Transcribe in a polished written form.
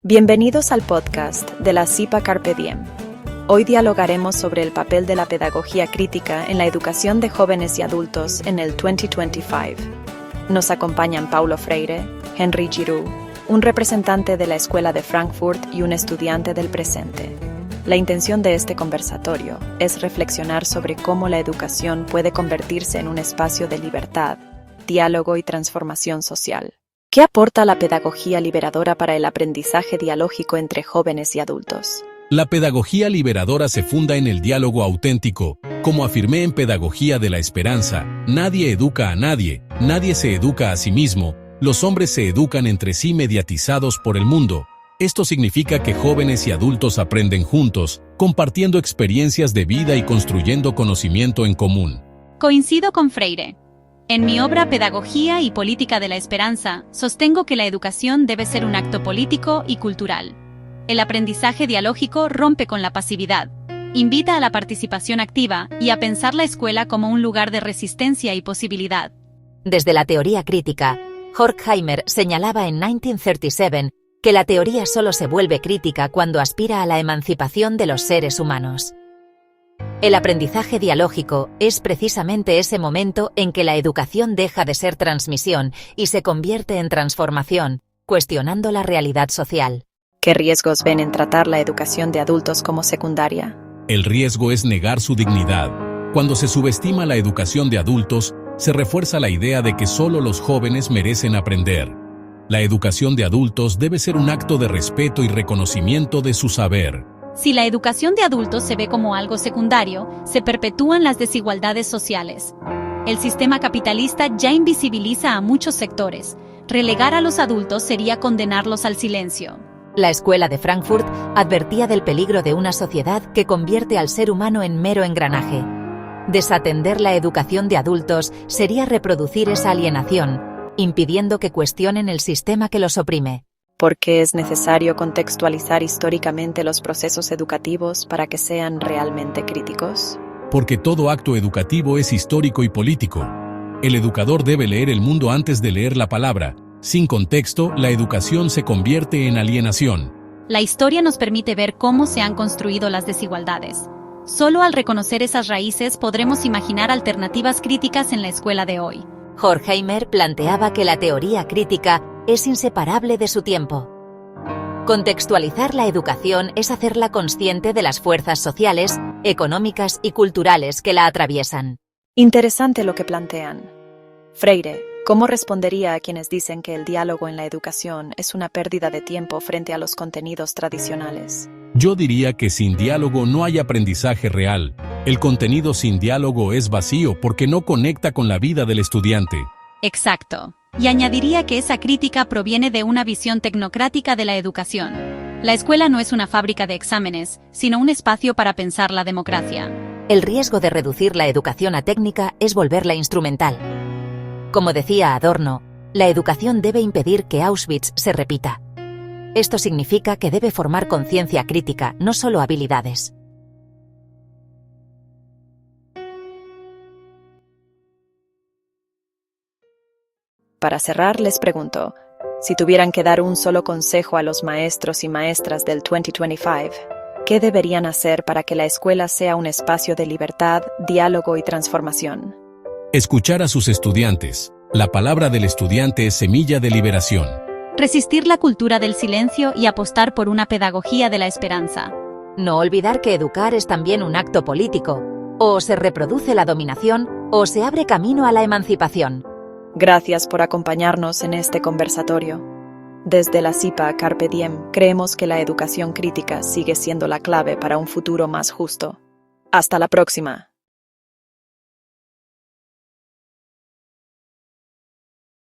Bienvenidos al podcast de la CIPA Carpe Diem. Hoy dialogaremos sobre el papel de la pedagogía crítica en la educación de jóvenes y adultos en el 2025. Nos acompañan Paulo Freire, Henry Giroux, un representante de la Escuela de Frankfurt y un estudiante del presente. La intención de este conversatorio es reflexionar sobre cómo la educación puede convertirse en un espacio de libertad, diálogo y transformación social. ¿Qué aporta la pedagogía liberadora para el aprendizaje dialógico entre jóvenes y adultos? La pedagogía liberadora se funda en el diálogo auténtico. Como afirmé en Pedagogía de la Esperanza, nadie educa a nadie, nadie se educa a sí mismo, los hombres se educan entre sí mediatizados por el mundo. Esto significa que jóvenes y adultos aprenden juntos, compartiendo experiencias de vida y construyendo conocimiento en común. Coincido con Freire. En mi obra Pedagogía y Política de la Esperanza, sostengo que la educación debe ser un acto político y cultural. El aprendizaje dialógico rompe con la pasividad, invita a la participación activa y a pensar la escuela como un lugar de resistencia y posibilidad. Desde la teoría crítica, Horkheimer señalaba en 1937 que la teoría solo se vuelve crítica cuando aspira a la emancipación de los seres humanos. El aprendizaje dialógico es precisamente ese momento en que la educación deja de ser transmisión y se convierte en transformación, cuestionando la realidad social. ¿Qué riesgos ven en tratar la educación de adultos como secundaria? El riesgo es negar su dignidad. Cuando se subestima la educación de adultos, se refuerza la idea de que solo los jóvenes merecen aprender. La educación de adultos debe ser un acto de respeto y reconocimiento de su saber. Si la educación de adultos se ve como algo secundario, se perpetúan las desigualdades sociales. El sistema capitalista ya invisibiliza a muchos sectores. Relegar a los adultos sería condenarlos al silencio. La Escuela de Frankfurt advertía del peligro de una sociedad que convierte al ser humano en mero engranaje. Desatender la educación de adultos sería reproducir esa alienación, impidiendo que cuestionen el sistema que los oprime. ¿Por qué es necesario contextualizar históricamente los procesos educativos para que sean realmente críticos? Porque todo acto educativo es histórico y político. El educador debe leer el mundo antes de leer la palabra. Sin contexto, la educación se convierte en alienación. La historia nos permite ver cómo se han construido las desigualdades. Solo al reconocer esas raíces podremos imaginar alternativas críticas en la escuela de hoy. Horkheimer planteaba que la teoría crítica es inseparable de su tiempo. Contextualizar la educación es hacerla consciente de las fuerzas sociales, económicas y culturales que la atraviesan. Interesante lo que plantean. Freire, ¿cómo respondería a quienes dicen que el diálogo en la educación es una pérdida de tiempo frente a los contenidos tradicionales? Yo diría que sin diálogo no hay aprendizaje real. El contenido sin diálogo es vacío porque no conecta con la vida del estudiante. Exacto. Y añadiría que esa crítica proviene de una visión tecnocrática de la educación. La escuela no es una fábrica de exámenes, sino un espacio para pensar la democracia. El riesgo de reducir la educación a técnica es volverla instrumental. Como decía Adorno, la educación debe impedir que Auschwitz se repita. Esto significa que debe formar conciencia crítica, no solo habilidades. Para cerrar, les pregunto, si tuvieran que dar un solo consejo a los maestros y maestras del 2025, ¿qué deberían hacer para que la escuela sea un espacio de libertad, diálogo y transformación? Escuchar a sus estudiantes. La palabra del estudiante es semilla de liberación. Resistir la cultura del silencio y apostar por una pedagogía de la esperanza. No olvidar que educar es también un acto político. O se reproduce la dominación, o se abre camino a la emancipación. Gracias por acompañarnos en este conversatorio. Desde la CIPA Carpe Diem, creemos que la educación crítica sigue siendo la clave para un futuro más justo. Hasta la próxima.